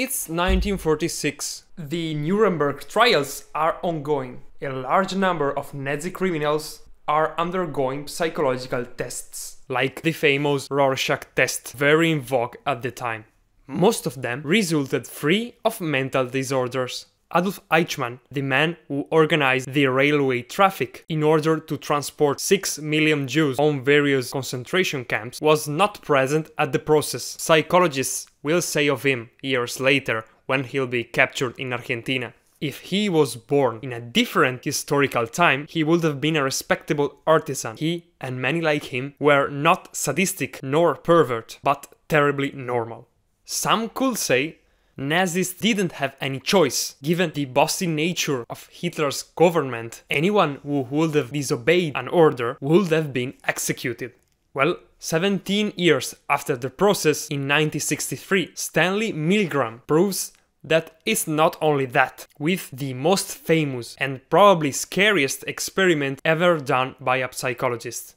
It's 1946. The Nuremberg trials are ongoing. A large number of Nazi criminals are undergoing psychological tests, like the famous Rorschach test, very in vogue at the time. Most of them resulted free of mental disorders. Adolf Eichmann, the man who organized the railway traffic in order to transport 6 million Jews on various concentration camps, was not present at the process. Psychologists will say of him years later, when he'll be captured in Argentina. If he was born in a different historical time, he would have been a respectable artisan. He, and many like him, were not sadistic nor pervert, but terribly normal. Some could say Nazis didn't have any choice. Given the bossy nature of Hitler's government, anyone who would have disobeyed an order would have been executed. Well, 17 years after the process in 1963, Stanley Milgram proves that it's not only that, with the most famous and probably scariest experiment ever done by a psychologist.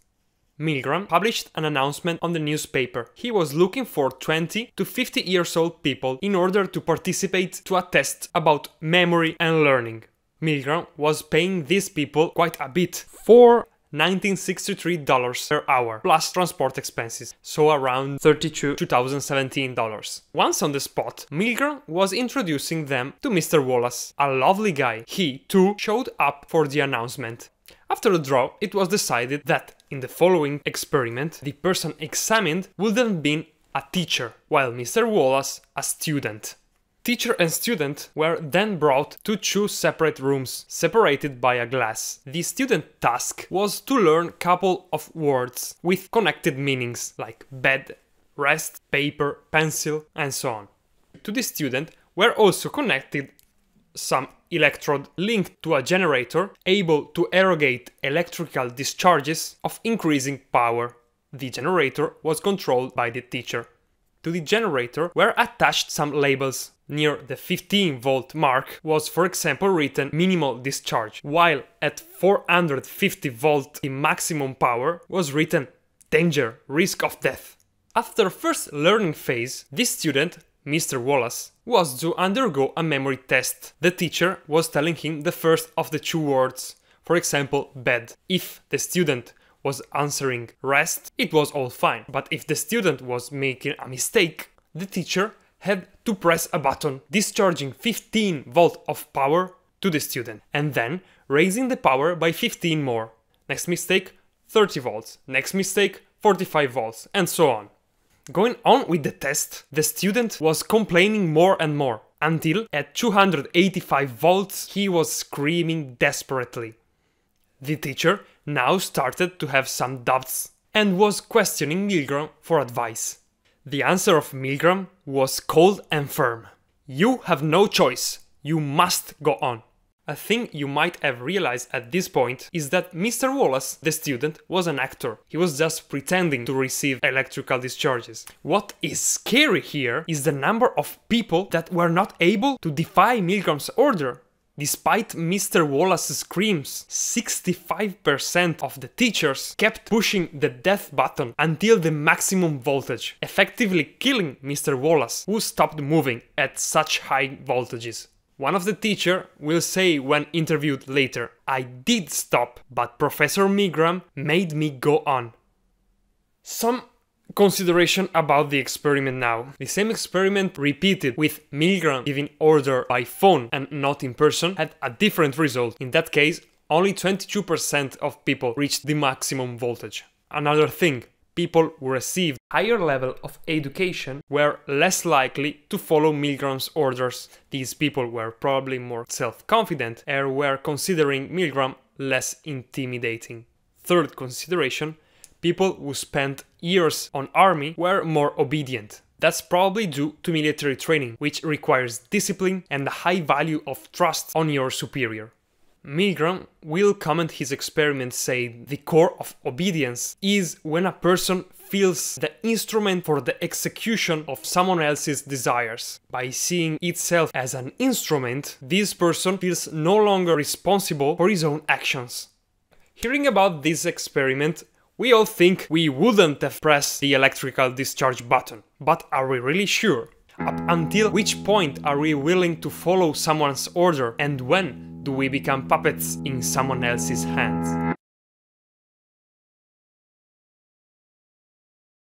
Milgram published an announcement on the newspaper. He was looking for 20 to 50 years old people in order to participate to a test about memory and learning. Milgram was paying these people quite a bit, for $1963 per hour, plus transport expenses, so around $2017. Once on the spot, Milgram was introducing them to Mr. Wallace, a lovely guy. He, too, showed up for the announcement. After a draw, it was decided that in the following experiment, the person examined would have been a teacher, while Mr. Wallace a student. Teacher and student were then brought to 2 separate rooms, separated by a glass. The student task was to learn a couple of words with connected meanings, like bed, rest, paper, pencil, and so on. To the student were also connected some electrode linked to a generator able to irrigate electrical discharges of increasing power. The generator was controlled by the teacher. To the generator were attached some labels. Near the 15-volt mark was, for example, written minimal discharge, while at 450 volt the maximum power was written danger, risk of death. After first learning phase, this student, Mr. Wallace, was to undergo a memory test. The teacher was telling him the first of the 2 words, for example, bed. If the student was answering rest, it was all fine, but if the student was making a mistake, the teacher had to press a button discharging 15 volts of power to the student, and then raising the power by 15 more. Next mistake, 30 volts. Next mistake, 45 volts, and so on. Going on with the test, the student was complaining more and more, until at 285 volts he was screaming desperately. The teacher now started to have some doubts and was questioning Milgram for advice. The answer of Milgram was cold and firm. You have no choice. You must go on. A thing you might have realized at this point is that Mr. Wallace, the student, was an actor. He was just pretending to receive electrical discharges. What is scary here is the number of people that were not able to defy Milgram's order. Despite Mr. Wallace's screams, 65% of the teachers kept pushing the death button until the maximum voltage, effectively killing Mr. Wallace, who stopped moving at such high voltages. One of the teachers will say when interviewed later, "I did stop, but Professor Milgram made me go on." Some consideration about the experiment now. The same experiment repeated with Milgram giving order by phone and not in person had a different result. In that case, only 22% of people reached the maximum voltage. Another thing, people who received higher level of education were less likely to follow Milgram's orders. These people were probably more self-confident and were considering Milgram less intimidating. Third consideration, people who spent years on army were more obedient. That's probably due to military training, which requires discipline and a high value of trust on your superior. Milgram will comment his experiment saying the core of obedience is when a person feels the instrument for the execution of someone else's desires. By seeing itself as an instrument, this person feels no longer responsible for his own actions. Hearing about this experiment, we all think we wouldn't have pressed the electrical discharge button, but are we really sure? Up until which point are we willing to follow someone's order, and when do we become puppets in someone else's hands?